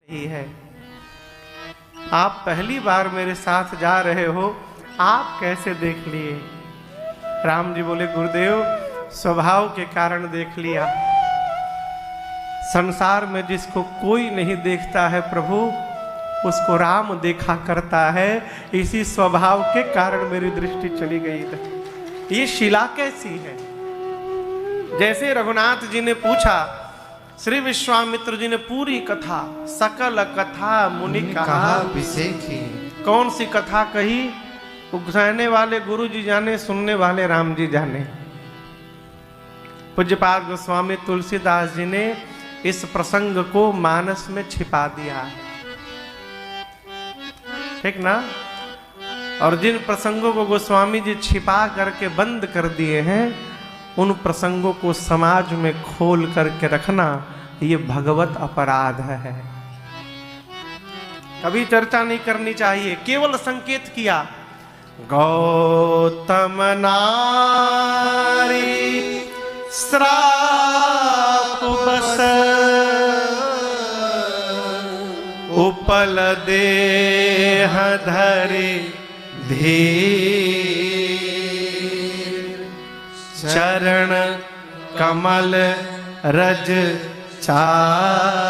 ही है। आप पहली बार मेरे साथ जा रहे हो, आप कैसे देख लिए? राम जी बोले, गुरुदेव स्वभाव के कारण देख लिया। संसार में जिसको कोई नहीं देखता है प्रभु, उसको राम देखा करता है। इसी स्वभाव के कारण मेरी दृष्टि चली गई इधर। ये शिला कैसी है? जैसे रघुनाथ जी ने पूछा, श्री विश्वामित्र जी ने पूरी कथा, सकल कथा मुनि कहा विसेखी। कौन सी कथा कही? उकसाने वाले गुरु जी जाने, सुनने वाले राम जी जाने। पूज्यपाद गोस्वामी तुलसीदास जी ने इस प्रसंग को मानस में छिपा दिया, ठीक ना? और जिन प्रसंगों को गोस्वामी जी छिपा करके बंद कर दिए हैं, उन प्रसंगों को समाज में खोल करके रखना ये भगवत अपराध है। कभी चर्चा नहीं करनी चाहिए, केवल संकेत किया। गौतम नारी श्राप बस उपल देह धरे धीर, चरण कमल रज चाहते।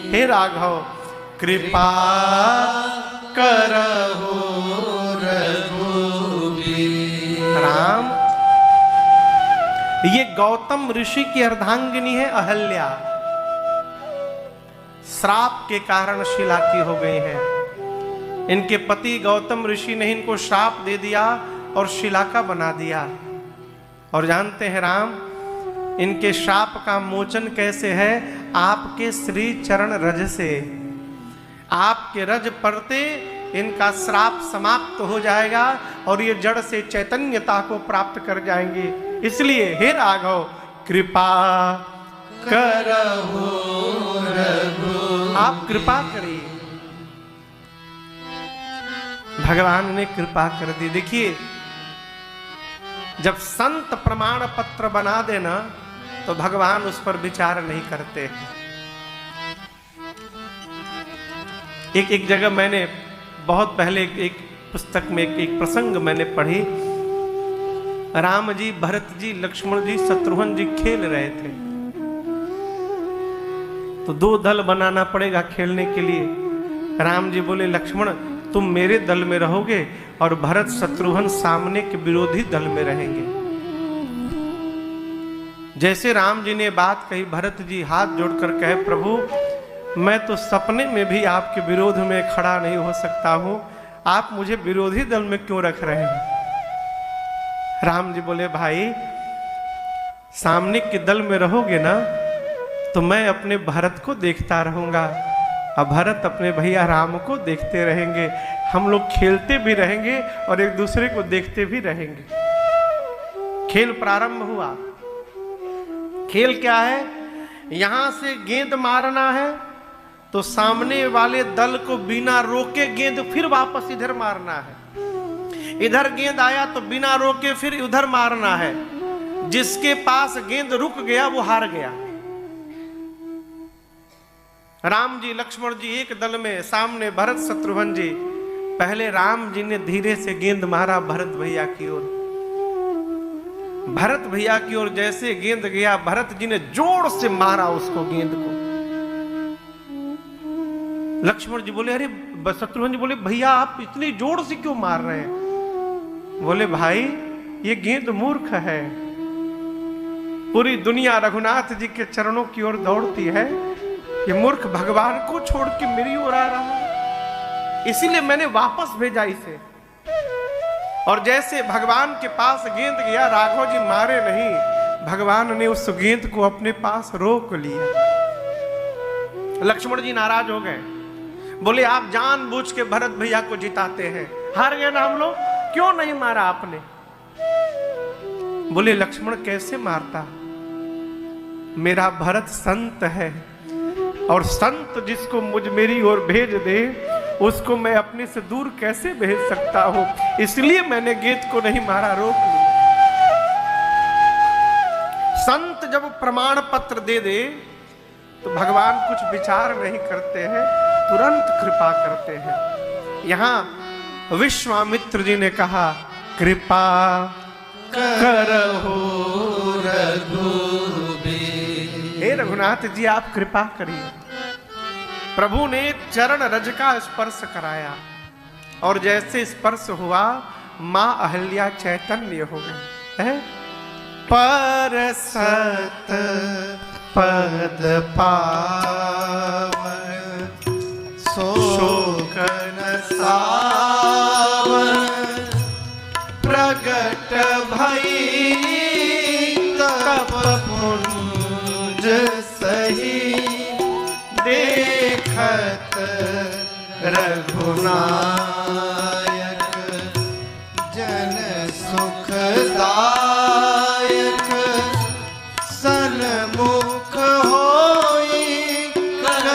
हे राघव कृपा करहु रघुबीर। राम, ये गौतम ऋषि की अर्धांगिनी है अहल्या। श्राप के कारण शिला की हो गई है। इनके पति गौतम ऋषि ने इनको श्राप दे दिया और शिला का बना दिया। और जानते हैं राम, इनके श्राप का मोचन कैसे है? आपके श्री चरण रज से। आपके रज पड़ते इनका श्राप समाप्त हो जाएगा और ये जड़ से चैतन्यता को प्राप्त कर जाएंगे। इसलिए हे राघव कृपा करहु रघु, आप कृपा करिए। भगवान ने कृपा कर दी। देखिए, जब संत प्रमाण पत्र बना देना तो भगवान उस पर विचार नहीं करते। एक जगह मैंने बहुत पहले एक पुस्तक में एक प्रसंग मैंने पढ़ी। राम जी, भरत जी, लक्ष्मण जी, शत्रुघ्न जी खेल रहे थे। तो दो दल बनाना पड़ेगा खेलने के लिए। राम जी बोले, लक्ष्मण तुम मेरे दल में रहोगे और भरत शत्रुघ्न सामने के विरोधी दल में रहेंगे। जैसे राम जी ने बात कही, भरत जी हाथ जोड़कर कहे, प्रभु मैं तो सपने में भी आपके विरोध में खड़ा नहीं हो सकता हूं, आप मुझे विरोधी दल में क्यों रख रहे हैं? राम जी बोले, भाई सामने के दल में रहोगे ना तो मैं अपने भरत को देखता रहूंगा और भरत अपने भैया राम को देखते रहेंगे। हम लोग खेलते भी रहेंगे और एक दूसरे को देखते भी रहेंगे। खेल प्रारंभ हुआ। खेल क्या है? यहां से गेंद मारना है तो सामने वाले दल को बिना रोके गेंद फिर वापस इधर मारना है। इधर गेंद आया तो बिना रोके फिर उधर मारना है। जिसके पास गेंद रुक गया वो हार गया। राम जी लक्ष्मण जी एक दल में, सामने भरत शत्रुघ्न जी। पहले राम जी ने धीरे से गेंद मारा भरत भैया की ओर। भरत भैया की ओर जैसे गेंद गया, भरत जी ने जोर से मारा उसको, गेंद को। लक्ष्मण जी बोले, अरे शत्रुघ्न जी बोले, भैया आप इतनी जोर से क्यों मार रहे हैं? बोले, भाई ये गेंद मूर्ख है। पूरी दुनिया रघुनाथ जी के चरणों की ओर दौड़ती है, ये मूर्ख भगवान को छोड़ के मेरी ओर आ रहा है, इसीलिए मैंने वापस भेजा इसे। और जैसे भगवान के पास गेंद गया, राघव जी मारे नहीं, भगवान ने उस गेंद को अपने पास रोक लिया। लक्ष्मण जी नाराज हो गए, बोले आप जानबूझ के भरत भैया को जिताते हैं, हार गए ना हम लोग, क्यों नहीं मारा आपने? बोले, लक्ष्मण कैसे मारता? मेरा भरत संत है और संत जिसको मेरी ओर भेज दे उसको मैं अपने से दूर कैसे भेज सकता हूं, इसलिए मैंने गेंद को नहीं मारा, रोक लिया। संत जब प्रमाण पत्र दे दे तो भगवान कुछ विचार नहीं करते हैं, तुरंत कृपा करते हैं। यहाँ विश्वामित्र जी ने कहा, कृपा करहो रघुबीर। हे रघुनाथ जी, आप कृपा करिए। प्रभु ने चरण रज का स्पर्श कराया और जैसे स्पर्श हुआ मां अहल्या चैतन्य हो गए हैं। परसत पद पावन शोकन सावन प्रगट भई तप पुंज सही देखत रघुनायक जन सुखदायक सन्मुख होई कर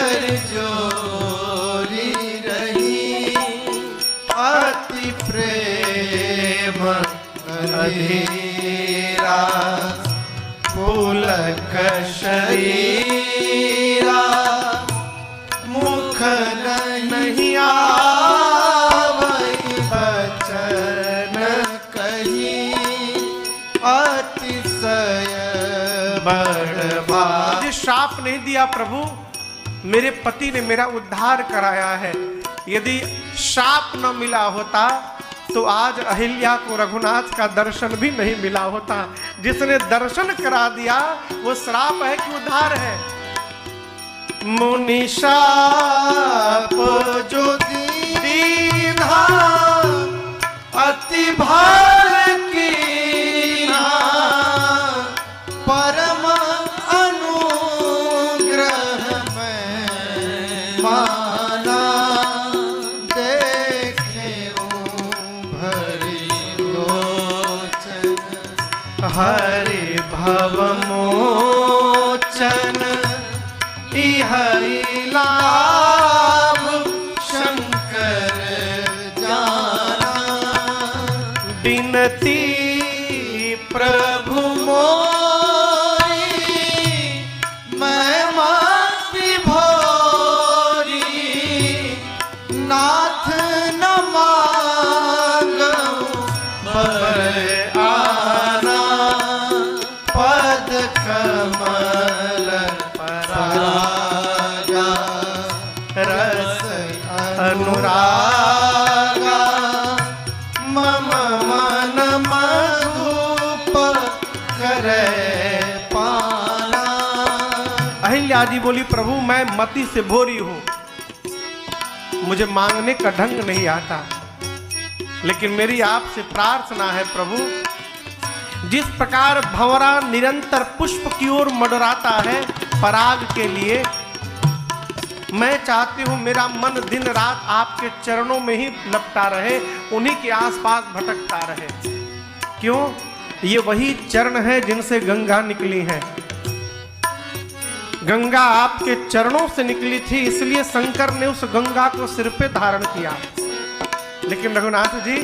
जोरी रही अति प्रेम अधीरा पुलक शरीरा मुख नहीं आवै बचन कही अतिशय बड़बा। मुझे शाप नहीं दिया प्रभु, मेरे पति ने मेरा उद्धार कराया है। यदि शाप न मिला होता तो आज अहिल्या को रघुनाथ का दर्शन भी नहीं मिला होता। जिसने दर्शन करा दिया वो श्राप है कि उद्धार है। मुनि शाप जो दीना अति भार कीना परम अनुग्रह में माना देखे भरी लोचन हरि भव मोचन हरि लाभ शंकर जाना बिनती प्रभु मोरी मैं माती भोरी नाथ न मांगूं पर आना पद कमल रस अनुरागा मम मन मधुप करे पाना। अहिल्या जी बोली, प्रभु मैं मति से भोरी हूं, मुझे मांगने का ढंग नहीं आता, लेकिन मेरी आपसे प्रार्थना है प्रभु, जिस प्रकार भंवरा निरंतर पुष्प की ओर मंडराता है पराग के लिए, मैं चाहती हूं मेरा मन दिन रात आपके चरणों में ही लपटा रहे, उन्हीं के आसपास भटकता रहे। क्यों? ये वही चरण है जिनसे गंगा निकली है। गंगा आपके चरणों से निकली थी, इसलिए शंकर ने उस गंगा को सिर पे धारण किया। लेकिन रघुनाथ जी,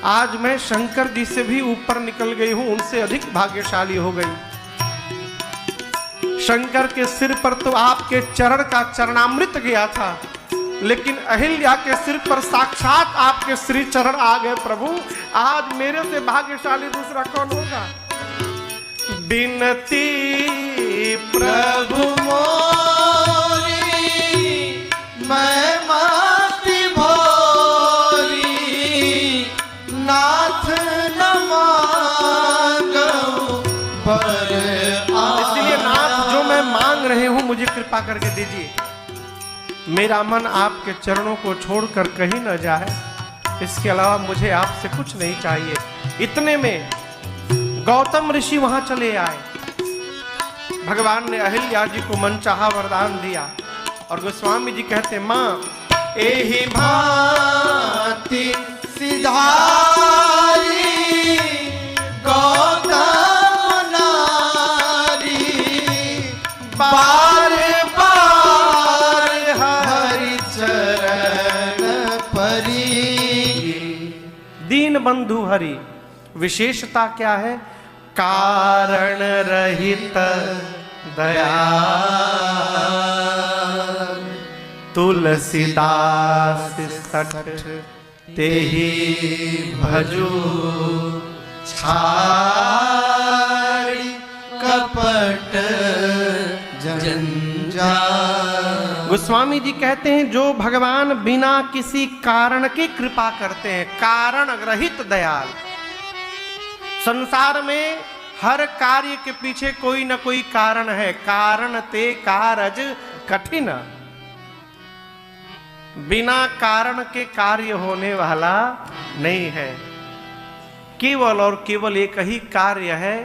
आज मैं शंकर जी से भी ऊपर निकल गई हूं, उनसे अधिक भाग्यशाली हो गई। शंकर के सिर पर तो आपके चरण का चरणामृत गया था, लेकिन अहिल्या के सिर पर साक्षात आपके श्री चरण आ गए। प्रभु, आज मेरे से भाग्यशाली दूसरा कौन होगा? बिनती प्रभु मोरी मैं माती भोरी नाथ न मांगूं पर। इसलिए नाथ, जो मैं मांग रहे हूं मुझे कृपा करके दीजिए। मेरा मन आपके चरणों को छोड़कर कहीं न जाए, इसके अलावा मुझे आपसे कुछ नहीं चाहिए। इतने में गौतम ऋषि वहां चले आए। भगवान ने अहिल्या जी को मनचाहा वरदान दिया और गोस्वामी जी कहते, मां एहि भांति सिधारी गौतम नारी बार बार हरि चरण परी। दीन बंधु हरि, विशेषता क्या है? कारण रहित दयाल तुलसीदास सठ तेहि भजू छाड़ी कपट जंजाल। गोस्वामी जी कहते हैं जो भगवान बिना किसी कारण के कृपा करते हैं, कारण रहित दयाल। संसार में हर कार्य के पीछे कोई ना कोई कारण है, कारण ते कारज कठिन। बिना कारण के कार्य होने वाला नहीं है। केवल और केवल एक ही कार्य है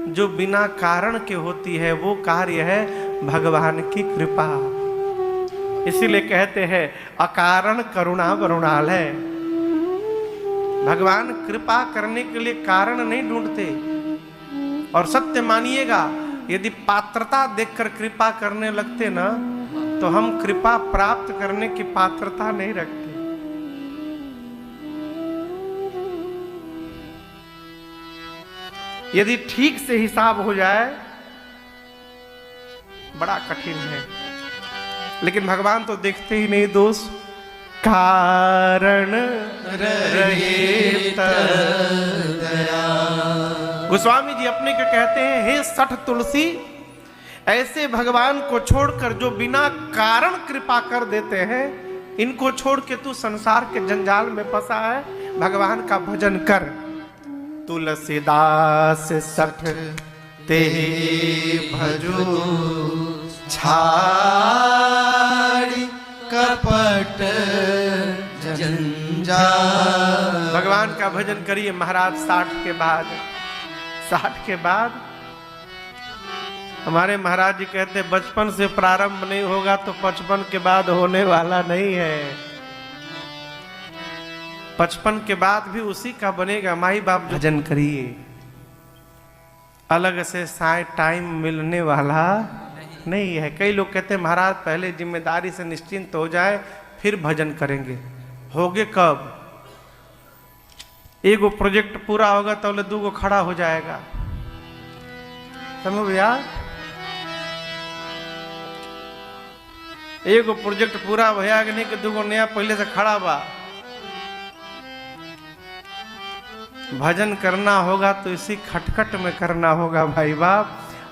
जो बिना कारण के होती है, वो कार्य है भगवान की कृपा। इसीलिए कहते हैं अकारण करुणा वरुणालय। भगवान कृपा करने के लिए कारण नहीं ढूंढते। और सत्य मानिएगा, यदि पात्रता देखकर कृपा करने लगते ना, तो हम कृपा प्राप्त करने की पात्रता नहीं रखते। यदि ठीक से हिसाब हो जाए बड़ा कठिन है, लेकिन भगवान तो देखते ही नहीं दोष। कारण रहित दयाल। गोस्वामी जी अपने को कहते हैं, हे सठ तुलसी, ऐसे भगवान को छोड़कर जो बिना कारण कृपा कर देते हैं, इनको छोड़ के तू संसार के जंजाल में फंसा है, भगवान का भजन कर। तुलसीदास सठ तेहि भजू छाड़ी कपट जंजाल। भगवान का भजन करिए महाराज। 60 के बाद हमारे महाराज जी कहते बचपन से प्रारंभ नहीं होगा तो 55 के बाद होने वाला नहीं है। 55 के बाद भी उसी का बनेगा। माई बाप भजन करिए, अलग से टाइम मिलने वाला नहीं है। कई लोग कहते हैं महाराज पहले जिम्मेदारी से निश्चिंत हो जाए फिर भजन करेंगे। होगे कब? एगो प्रोजेक्ट पूरा होगा तो दूगो खड़ा हो जाएगा। समझ भैया, एगो प्रोजेक्ट पूरा भैया कि नहीं कि दूगो नया पहले से खड़ा बा। भजन करना होगा तो इसी खटखट में करना होगा भाई बाप,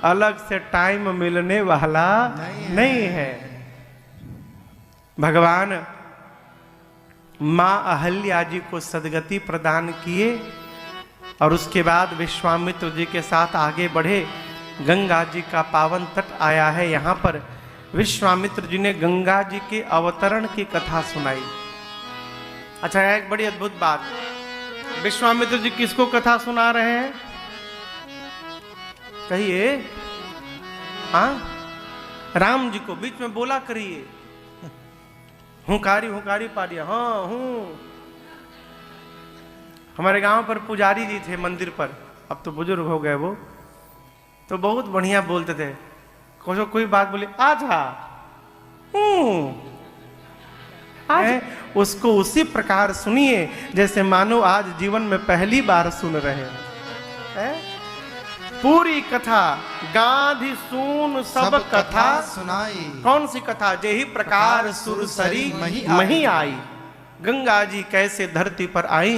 अलग से टाइम मिलने वाला नहीं है। भगवान मां अहल्या जी को सदगति प्रदान किए और उसके बाद विश्वामित्र जी के साथ आगे बढ़े। गंगा जी का पावन तट आया है। यहाँ पर विश्वामित्र जी ने गंगा जी के अवतरण की कथा सुनाई। अच्छा, एक बड़ी अद्भुत बात, विश्वामित्र जी किसको कथा सुना रहे हैं? कहिए। हाँ, राम जी को। बीच में बोला करिए, हुंकारी हुंकारी पा दिया। हाँ हूं। हमारे गांव पर पुजारी जी थे मंदिर पर, अब तो बुजुर्ग हो गए वो, तो बहुत बढ़िया बोलते थे। कोई बात बोली, आजा आज उसको उसी प्रकार सुनिए जैसे मानो आज जीवन में पहली बार सुन रहे हैं। पूरी कथा गाधी सुन सब कथा सुनाई। कौन सी कथा? जेहि प्रकार सुरसरी मही आई। गंगा जी कैसे धरती पर आई,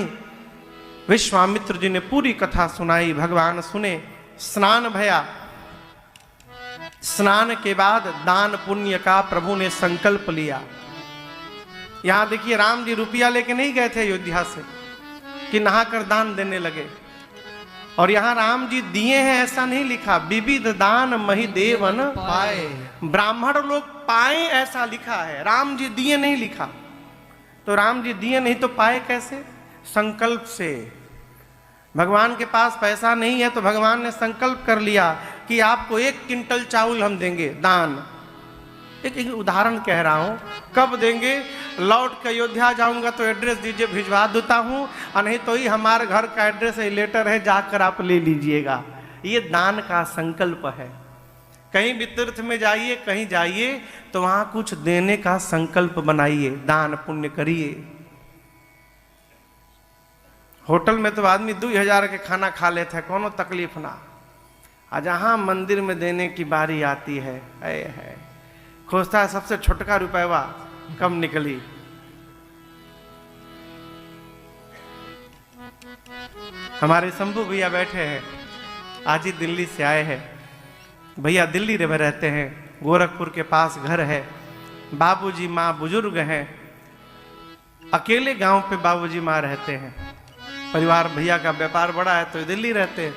विश्वामित्र जी ने पूरी कथा सुनाई। भगवान सुने, स्नान भया। स्नान के बाद दान पुण्य का प्रभु ने संकल्प लिया। यहां देखिए, राम जी रुपया लेके नहीं गए थे अयोध्या से कि नहाकर दान देने लगे। और यहां राम जी दिए हैं ऐसा नहीं लिखा, विविध दान मही देवन पाए, ब्राह्मण लोग पाए ऐसा लिखा है, राम जी दिए नहीं लिखा। तो राम जी दिए नहीं तो पाए कैसे? संकल्प से। भगवान के पास पैसा नहीं है तो भगवान ने संकल्प कर लिया कि आपको 1 क्विंटल चावल हम देंगे दान। एक उदाहरण कह रहा हूं, कब देंगे? लौट के अयोध्या जाऊंगा तो एड्रेस दीजिए, भिजवा देता हूं, और नहीं तो ही हमारे घर का एड्रेस है, लेटर है, जाकर आप ले लीजिएगा। ये दान का संकल्प है। कहीं भी तीर्थ में जाइए, कहीं जाइए तो वहां कुछ देने का संकल्प बनाइए, दान पुण्य करिए। होटल में तो आदमी 2000 के खाना खा लेते हैं, कोनो तकलीफ ना। और जहाँ मंदिर में देने की बारी आती है खोजता है सबसे छोटका रुपया कम निकली। हमारे शंभू भैया बैठे हैं, आज ही दिल्ली से आए हैं। भैया दिल्ली में रहते हैं, गोरखपुर के पास घर है। बाबूजी माँ बुजुर्ग हैं, अकेले गांव पे बाबूजी माँ रहते हैं। परिवार भैया का व्यापार बड़ा है तो दिल्ली रहते हैं।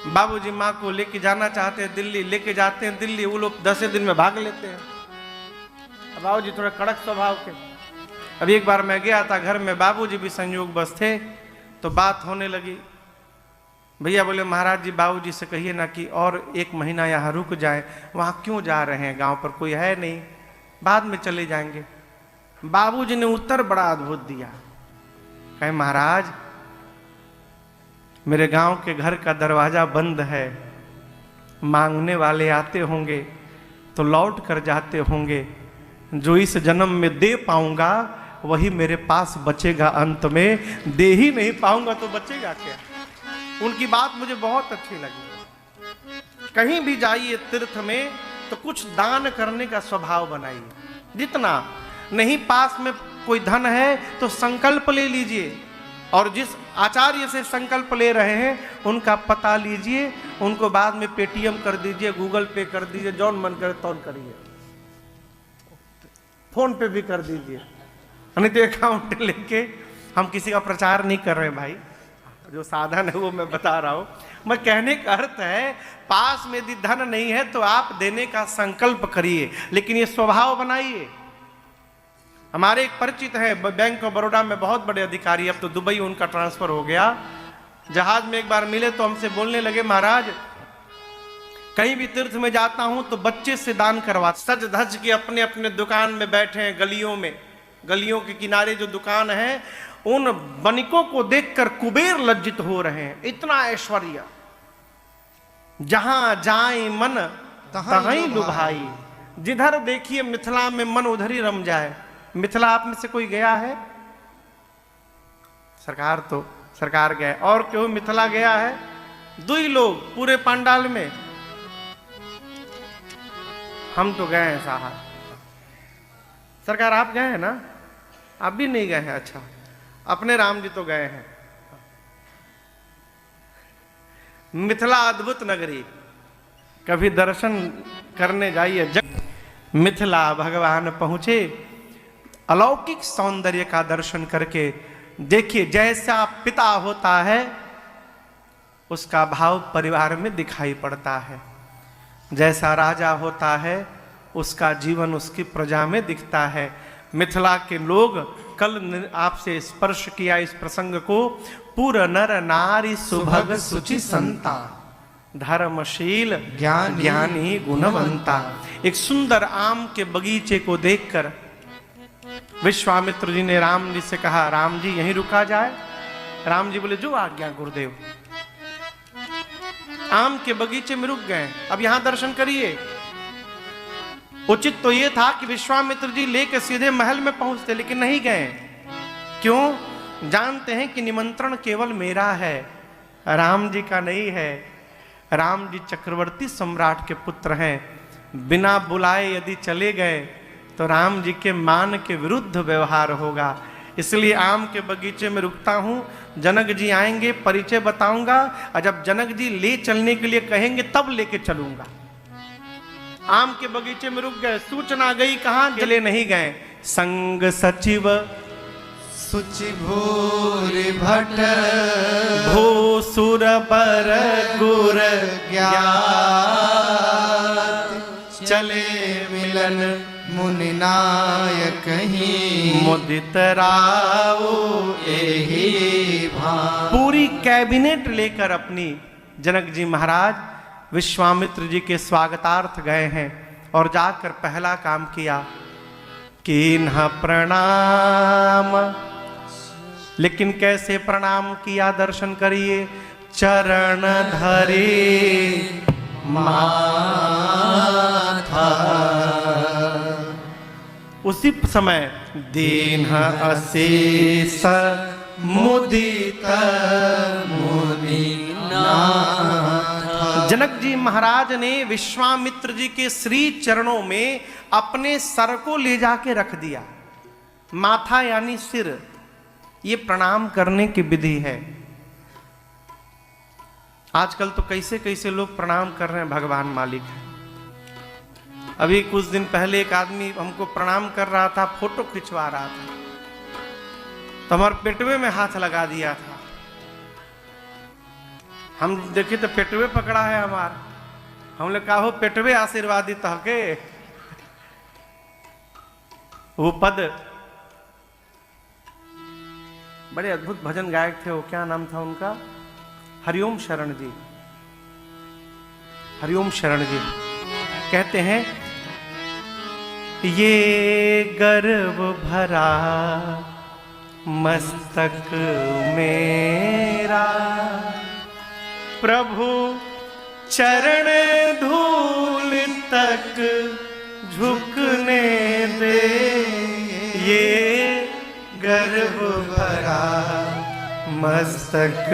बाबूजी माँ को लेके जाना चाहते हैं दिल्ली, लेके जाते हैं दिल्ली, वो लोग 10 दिन में भाग लेते हैं। बाबूजी थोड़ा कड़क स्वभाव के। अभी एक बार मैं गया था घर में, बाबूजी भी संयोग बस थे, तो बात होने लगी। भैया बोले महाराज जी बाबूजी से कहिए ना कि और 1 महीना यहाँ रुक जाए। वहाँ क्यों जा रहे हैं, गांव पर कोई है नहीं, बाद में चले जाएंगे। बाबूजी ने उत्तर बड़ा अद्भुत दिया, कहे महाराज मेरे गांव के घर का दरवाजा बंद है, मांगने वाले आते होंगे तो लौट कर जाते होंगे, जो इस जन्म में दे पाऊंगा वही मेरे पास बचेगा, अंत में दे ही नहीं पाऊंगा तो बचेगा क्या। उनकी बात मुझे बहुत अच्छी लगी। कहीं भी जाइए तीर्थ में तो कुछ दान करने का स्वभाव बनाइए, जितना नहीं। पास में कोई धन है तो संकल्प ले लीजिए, और जिस आचार्य से संकल्प ले रहे हैं उनका पता लीजिए, उनको बाद में पेटीएम कर दीजिए, गूगल पे कर दीजिए, जौन मन करे तौन करिए, फोन पे भी कर दीजिए। नहीं तो अकाउंट लेके, हम किसी का प्रचार नहीं कर रहे भाई, जो साधन है वो मैं बता रहा हूं। मैं कहने का अर्थ है पास में यदि धन नहीं है तो आप देने का संकल्प करिए, लेकिन ये स्वभाव बनाइए। हमारे एक परिचित है बैंक ऑफ बड़ौदा में, बहुत बड़े अधिकारी, अब तो दुबई उनका ट्रांसफर हो गया। जहाज में एक बार मिले तो हमसे बोलने लगे महाराज कहीं भी तीर्थ में जाता हूं तो बच्चे से दान करवा, सज धज के अपने अपने दुकान में बैठे हैं गलियों में, गलियों के किनारे जो दुकान है, उन बनिकों को देखकर कुबेर लज्जित हो रहे हैं। इतना ऐश्वर्य, जहां जाए मन तहां लुभाई, जिधर देखिए मिथिला में मन उधर ही रम जाए। मिथिला आप में से कोई गया है? सरकार गया, और क्यों मिथिला गया है? 2 ही लोग पूरे पंडाल में। हम तो गए हैं साहब। सरकार आप गए हैं ना? आप भी नहीं गए हैं? अच्छा, अपने राम जी तो गए हैं। मिथिला अद्भुत नगरी, कभी दर्शन करने जाइए। मिथिला भगवान पहुंचे, अलौकिक सौंदर्य का दर्शन करके देखिए, जैसा पिता होता है उसका भाव परिवार में दिखाई पड़ता है, जैसा राजा होता है उसका जीवन उसकी प्रजा में दिखता है। मिथिला के लोग, कल आपसे स्पर्श किया इस प्रसंग को, पुर नर नारी सुभग सुचि संता, धर्मशील ज्ञानी गुणवंता। एक सुंदर आम के बगीचे को देखकर विश्वामित्र जी ने राम जी से कहा, राम जी यहीं रुका जाए? राम जी बोले जो आज्ञा गुरुदेव। आम के बगीचे में रुक गए, अब यहां दर्शन करिए। उचित तो यह था कि विश्वामित्र जी लेके सीधे महल में पहुंचते, लेकिन नहीं गए। क्यों? जानते हैं कि निमंत्रण केवल मेरा है, राम जी का नहीं है। राम जी चक्रवर्ती सम्राट के पुत्र हैं, बिना बुलाए यदि चले गए तो राम जी के मान के विरुद्ध व्यवहार होगा। इसलिए आम के बगीचे में रुकता हूं, जनक जी आएंगे, परिचय बताऊंगा, और जब जनक जी ले चलने के लिए कहेंगे तब लेके चलूंगा। आम के बगीचे में रुक गए, सूचना गई कहां? चले नहीं गए। संग सचिव सुचि भूरि भट भूसुर पर गुर ज्ञात, चले मिलन मुनि नायक ही, मुदित राव एहि भान। पूरी कैबिनेट लेकर अपनी जनक जी महाराज विश्वामित्र जी के स्वागतार्थ गए हैं, और जाकर पहला काम किया कीन्ह प्रणाम। लेकिन कैसे प्रणाम किया दर्शन करिए। चरण धरे माथा, उसी समय दीन अशेष मुदित मुनि नाथ, जनक जी महाराज ने विश्वामित्र जी के श्री चरणों में अपने सर को ले जाके रख दिया। माथा यानी सिर, ये प्रणाम करने की विधि है। आजकल तो कैसे कैसे लोग प्रणाम कर रहे हैं, भगवान मालिक है। अभी कुछ दिन पहले एक आदमी हमको प्रणाम कर रहा था, फोटो खिंचवा रहा था, तो हमारे पेटवे में हाथ लगा दिया था। हम देखे तो पेटवे पकड़ा है हमार। हमने कहा हो पेटवे आशीर्वादित हके। वो पद बड़े अद्भुत भजन गायक थे, वो क्या नाम था उनका, हरिओम शरण जी। हरिओम शरण जी कहते हैं, ये गर्व भरा मस्तक मेरा, प्रभु चरण धूल तक झुकने दे। ये गर्व भरा मस्तक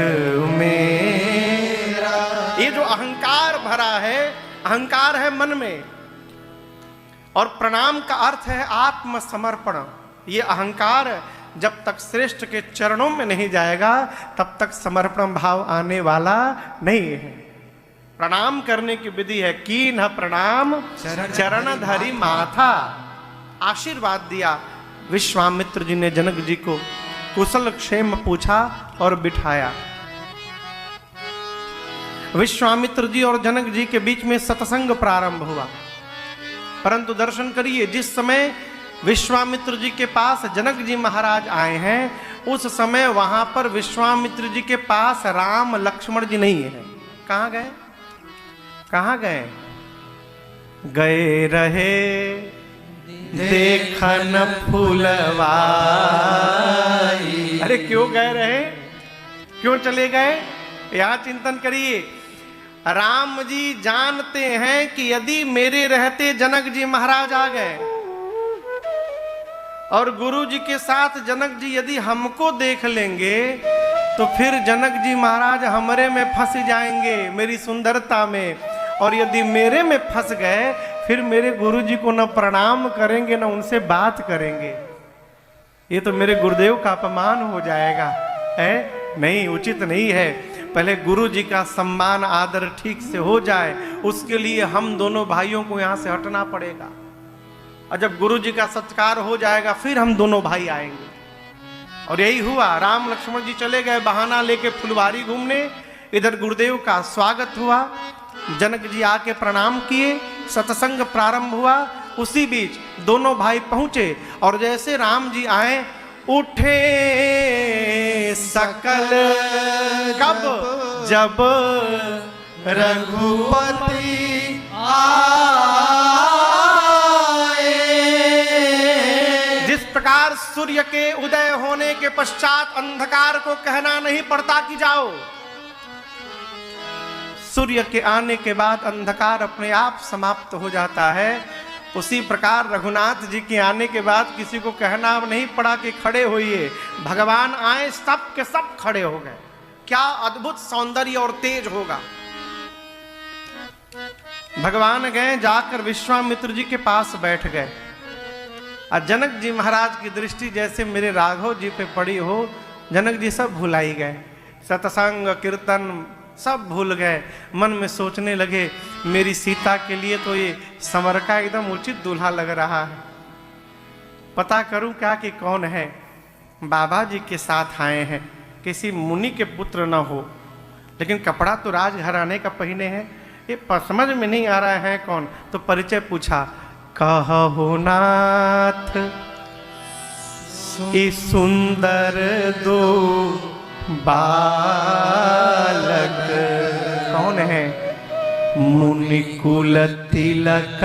मेरा, ये जो अहंकार भरा है, अहंकार है मन में। और प्रणाम का अर्थ है आत्मसमर्पण। ये अहंकार जब तक श्रेष्ठ के चरणों में नहीं जाएगा तब तक समर्पण भाव आने वाला नहीं है। प्रणाम करने की विधि है, कीन्ह प्रणाम चरण धरि माथा। आशीर्वाद दिया विश्वामित्र जी ने जनक जी को, कुशल क्षेम पूछा और बिठाया। विश्वामित्र जी और जनक जी के बीच में सत्संग प्रारंभ हुआ। परंतु दर्शन करिए, जिस समय विश्वामित्र जी के पास जनक जी महाराज आए हैं, उस समय वहां पर विश्वामित्र जी के पास राम लक्ष्मण जी नहीं है। कहां गए? कहां गए? गए रहे देखन फुलवाई। अरे क्यों गए रहे, क्यों चले गए? यहां चिंतन करिए। राम जी जानते हैं कि यदि मेरे रहते जनक जी महाराज आ गए और गुरु जी के साथ जनक जी यदि हमको देख लेंगे तो फिर जनक जी महाराज हमरे में फंस जाएंगे, मेरी सुंदरता में। और यदि मेरे में फंस गए फिर मेरे गुरु जी को न प्रणाम करेंगे न उनसे बात करेंगे। ये तो मेरे गुरुदेव का अपमान हो जाएगा, है नहीं, उचित नहीं है। पहले गुरु जी का सम्मान आदर ठीक से हो जाए, उसके लिए हम दोनों भाइयों को यहाँ से हटना पड़ेगा। और जब गुरु जी का सत्कार हो जाएगा फिर हम दोनों भाई आएंगे। और यही हुआ। राम लक्ष्मण जी चले गए बहाना लेके फुलवारी घूमने। इधर गुरुदेव का स्वागत हुआ, जनक जी आके प्रणाम किए, सत्संग प्रारंभ हुआ। उसी बीच दोनों भाई पहुंचे और जैसे राम जी आए, उठे सकल कब जब रघुपति जिस प्रकार सूर्य के उदय होने के पश्चात अंधकार को कहना नहीं पड़ता कि जाओ, सूर्य के आने के बाद अंधकार अपने आप समाप्त हो जाता है, उसी प्रकार रघुनाथ जी के आने के बाद किसी को कहना नहीं पड़ा कि खड़े होइए। भगवान आए, सब के सब खड़े हो गए। क्या अद्भुत सौंदर्य और तेज होगा। भगवान गए, जाकर विश्वामित्र जी के पास बैठ गए। और जनक जी महाराज की दृष्टि जैसे मेरे राघव जी पे पड़ी हो, जनक जी सब भुलाई गए, सत्संग कीर्तन सब भूल गए। मन में सोचने लगे, मेरी सीता के लिए तो ये संवर का एकदम उचित दूल्हा लग रहा है। पता करूं क्या कि कौन है। बाबा जी के साथ आए हैं, किसी मुनि के पुत्र न हो, लेकिन कपड़ा तो राजघराने का पहने हैं। ये समझ में नहीं आ रहा है कौन। तो परिचय पूछा, कहो नाथ ई सुंदर दो बालक कौन है? मुनिकुल तिलक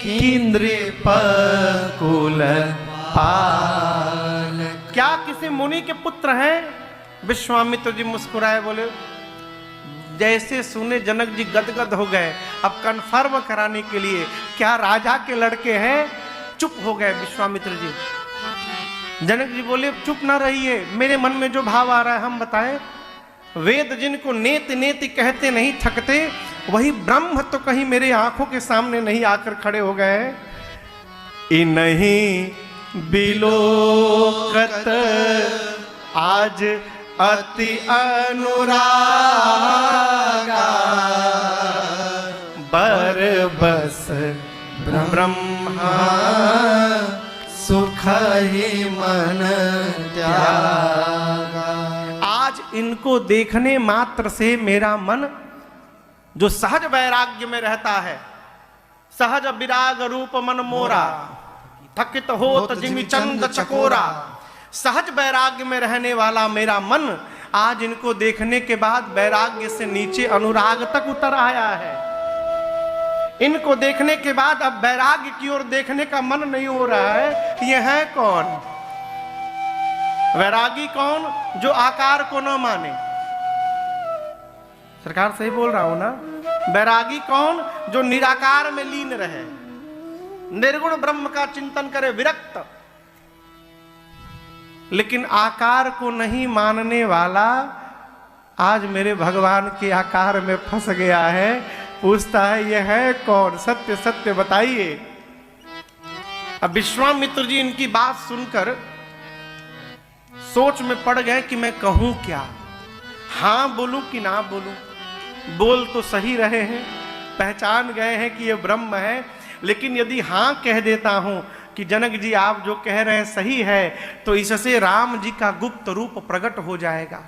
इंद्र कुल पाल। क्या किसी मुनि के पुत्र हैं? विश्वामित्र जी मुस्कुराए, बोले। जैसे सुने जनक जी गदगद हो गए। अब कंफर्म कराने के लिए, क्या राजा के लड़के हैं? चुप हो गए विश्वामित्र जी। जनक जी बोले, चुप ना रहिए, मेरे मन में जो भाव आ रहा है हम बताएं। वेद जिनको नेति नेति कहते नहीं थकते, वही ब्रह्म तो कहीं मेरे आंखों के सामने नहीं आकर खड़े हो गए। इन्हीं बिलोकत आज अति अनुरागा, बर बस ब्रह्मा सुख ही मन त्यागा। आज इनको देखने मात्र से मेरा मन जो सहज वैराग्य में रहता है, सहज विराग रूप मन मोरा, थकित होत जिमि चंद चकोरा, सहज वैराग्य में रहने वाला मेरा मन आज इनको देखने के बाद वैराग्य से नीचे अनुराग तक उतर आया है। इनको देखने के बाद अब वैराग्य की ओर देखने का मन नहीं हो रहा है। ये है कौन? वैरागी कौन? जो आकार को न माने। सरकार सही बोल रहा हूं ना? वैरागी कौन? जो निराकार में लीन रहे, निर्गुण ब्रह्म का चिंतन करे, विरक्त। लेकिन आकार को नहीं मानने वाला आज मेरे भगवान के आकार में फंस गया है। पूछता है यह है कौन? सत्य सत्य बताइए। अब विश्वामित्र जी इनकी बात सुनकर सोच में पड़ गए कि मैं कहूं क्या, हां बोलूं कि ना बोलूं। बोल तो सही रहे हैं, पहचान गए हैं कि ये ब्रह्म है, लेकिन यदि हां कह देता हूं कि जनक जी आप जो कह रहे हैं सही है, तो इससे राम जी का गुप्त रूप प्रकट हो जाएगा।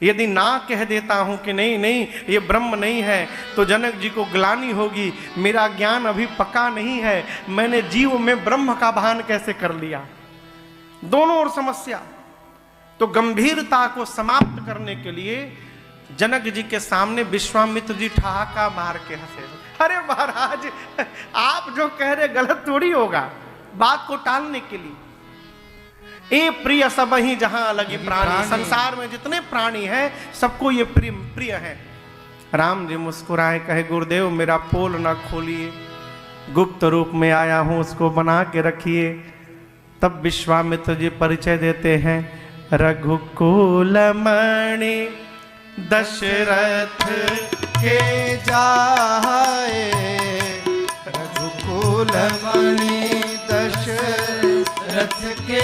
यदि ना कह देता हूं कि नहीं नहीं ये ब्रह्म नहीं है, तो जनक जी को ग्लानि होगी, मेरा ज्ञान अभी पक्का नहीं है, मैंने जीव में ब्रह्म का भान कैसे कर लिया। दोनों ओर समस्या। तो गंभीरता को समाप्त करने के लिए जनक जी के सामने विश्वामित्र जी ठहाका मार के हंसे। अरे महाराज, आप जो कह रहे गलत थोड़ी होगा। बात को टालने के लिए, ए प्रिय सब ही जहां लगी प्राणी, संसार में जितने प्राणी हैं सबको ये प्रिय प्रिय है। राम जी मुस्कुराए, कहे गुरुदेव मेरा पोल ना खोलिए, गुप्त रूप में आया हूं, उसको बना के रखिए। तब विश्वामित्र जी परिचय देते हैं, रघुकुल मणि दशरथ के जाए, रघुकुल मणि दशरथ के